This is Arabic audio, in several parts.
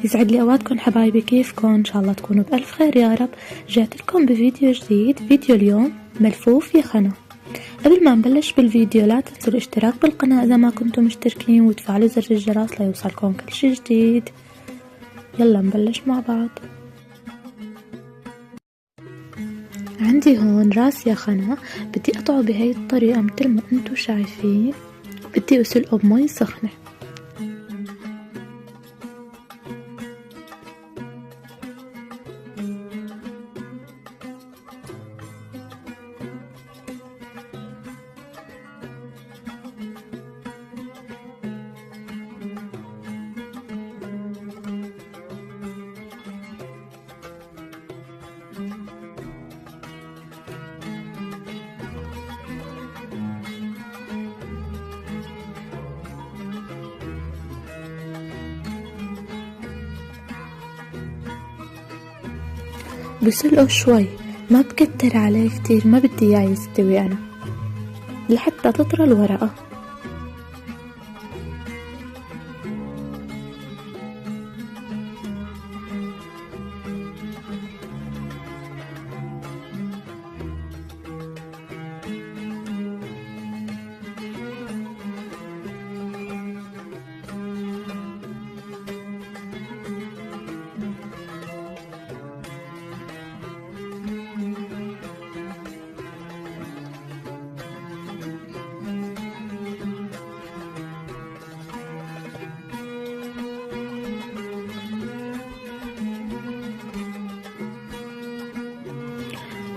يسعد لي اوقاتكم حبايبي، كيفكم؟ ان شاء الله تكونوا بألف خير يا رب. رجعت لكم بفيديو جديد. فيديو اليوم ملفوف يخنى. قبل ما نبلش بالفيديو لا تنسوا الاشتراك بالقناة اذا ما كنتم مشتركين وتفعلوا زر الجرس ليوصلكم كل شي جديد. يلا نبلش مع بعض. عندي هون راس يخنى، بدي اقطعه بهاي الطريقة مثل ما انتم شايفين. بدي اسلقه بمي سخنة. بسلقه شوي، ما بكتر عليه كتير، ما بدي اياه يستوي انا لحتى تطرى الورقة.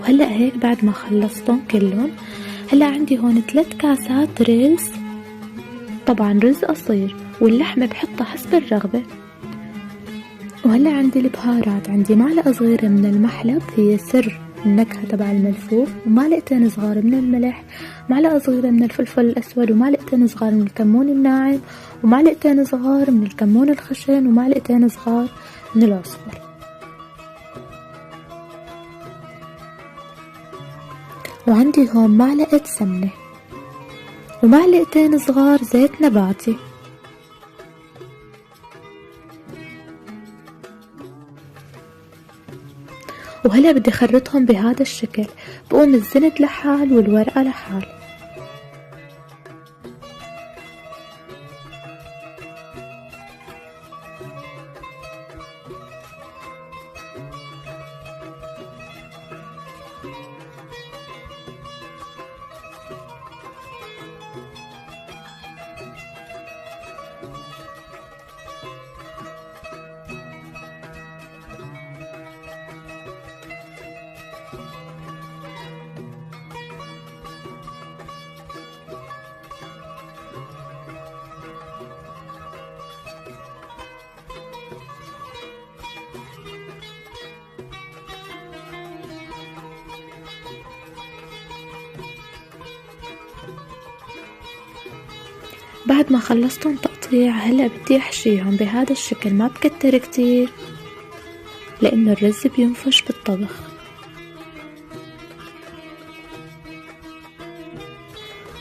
وهلأ هيك بعد ما خلصتهم كلهم، هلأ عندي هون 3 كاسات رز، طبعا رز قصير، واللحمة بحطها حسب الرغبة. وهلأ عندي البهارات، عندي معلقة صغيرة من المحلب هي سر النكهة تبع الملفوف، ومعلقتين صغار من الملح، معلقة صغيرة من الفلفل الأسود، ومعلقتين صغار من الكمون الناعم، ومعلقتين صغار من الكمون الخشن، ومعلقتين صغار من العصفر. وعندي هون معلقة سمنة ومعلقتين صغار زيت نباتي. وهلا بدي خرطهم بهذا الشكل، بقوم الزند لحال والورقة لحال. بعد ما خلصتهم تقطيع، هلأ بدي احشيهم بهذا الشكل، ما بكتر كتير لانه الرز بينفش بالطبخ.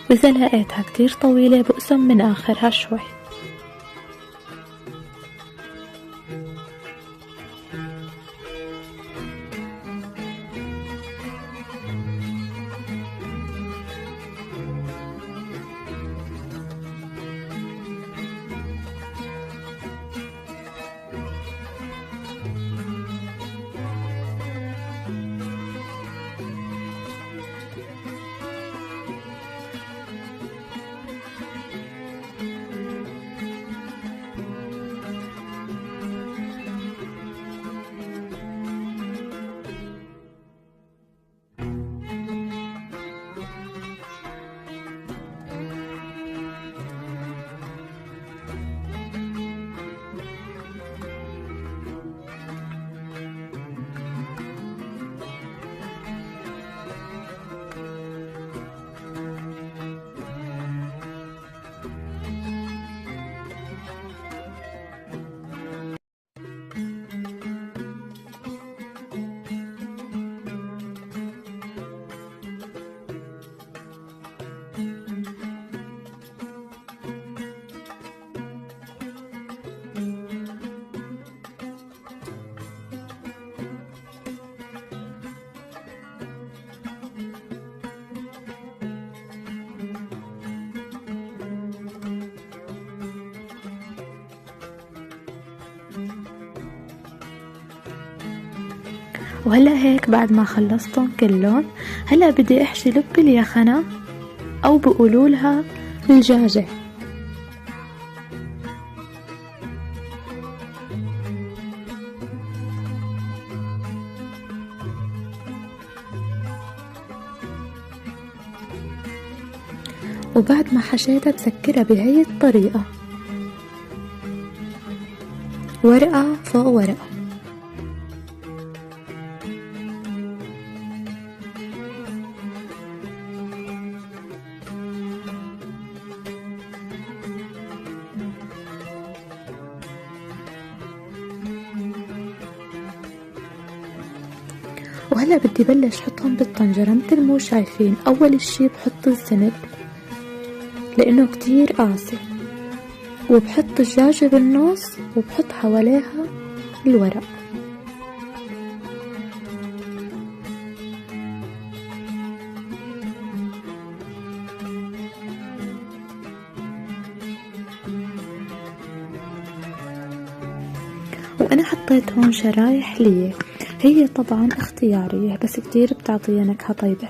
واذا لقيتها كتير طويلة بقسم من اخرها شوي. وهلأ هيك بعد ما خلصتهم كلهم، هلأ بدي احشي لب اليخنة او بقولولها الجاجة. وبعد ما حشيتها بسكرها بهي الطريقة، ورقة فوق ورقة. وهلا بدي بلش حطهم بالطنجرة مثل مو شايفين. اول اشي بحط الزنب لانه كتير قاسي، وبحط الدجاجة بالنص وبحط حواليها الورق. وانا حطيت هون شرايح ليه، هي طبعا اختيارية بس كتير بتعطيها نكهة طيبة.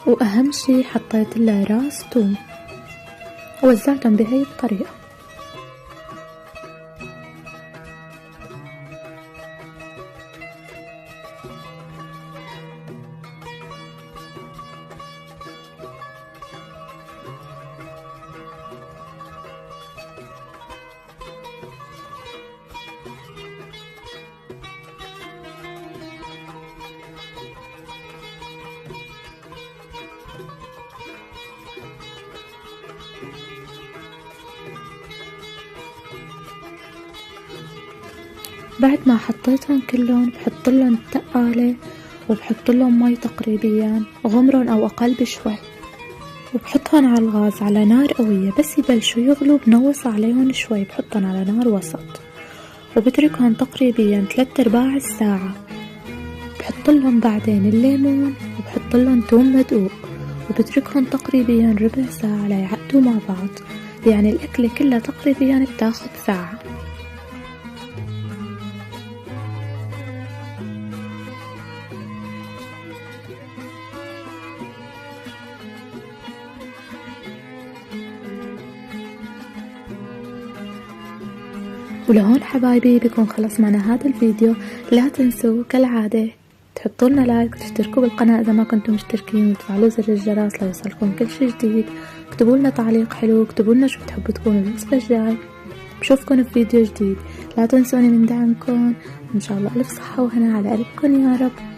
واهم شي حطيت لها راس توم ووزعتهم بهي الطريقة. بعد ما حطيتهم كلهم بحط لهم التقالة وبحط لهم مي تقريبا غمرهم او اقل بشوي، وبحطهم على الغاز على نار قوية. بس يبلشوا يغلوا بنوص عليهم شوي، بحطهم على نار وسط وبتركهم تقريبا 3/4 الساعة. بحط لهم بعدين الليمون وبحط لهم توم مدقوق وبتركهم تقريبا ربع ساعة ليعقدوا مع بعض. يعني الأكلة كلها تقريبا بتاخد ساعة. ولهون حبايبي بيكون خلص معنا هذا الفيديو. لا تنسوا كالعادة تحطوا لنا لايك، تشتركوا بالقناة إذا ما كنتم مشتركين، وتفعلوا زر الجرس ليوصلكم كل شي جديد. اكتبوا لنا تعليق حلو، اكتبوا لنا شو بتحبوا تكونوا الوصفة الجاي. بشوفكم في فيديو جديد. لا تنسوني من دعمكم، إن شاء الله ألف صحة وهنا على قلبكم يا رب.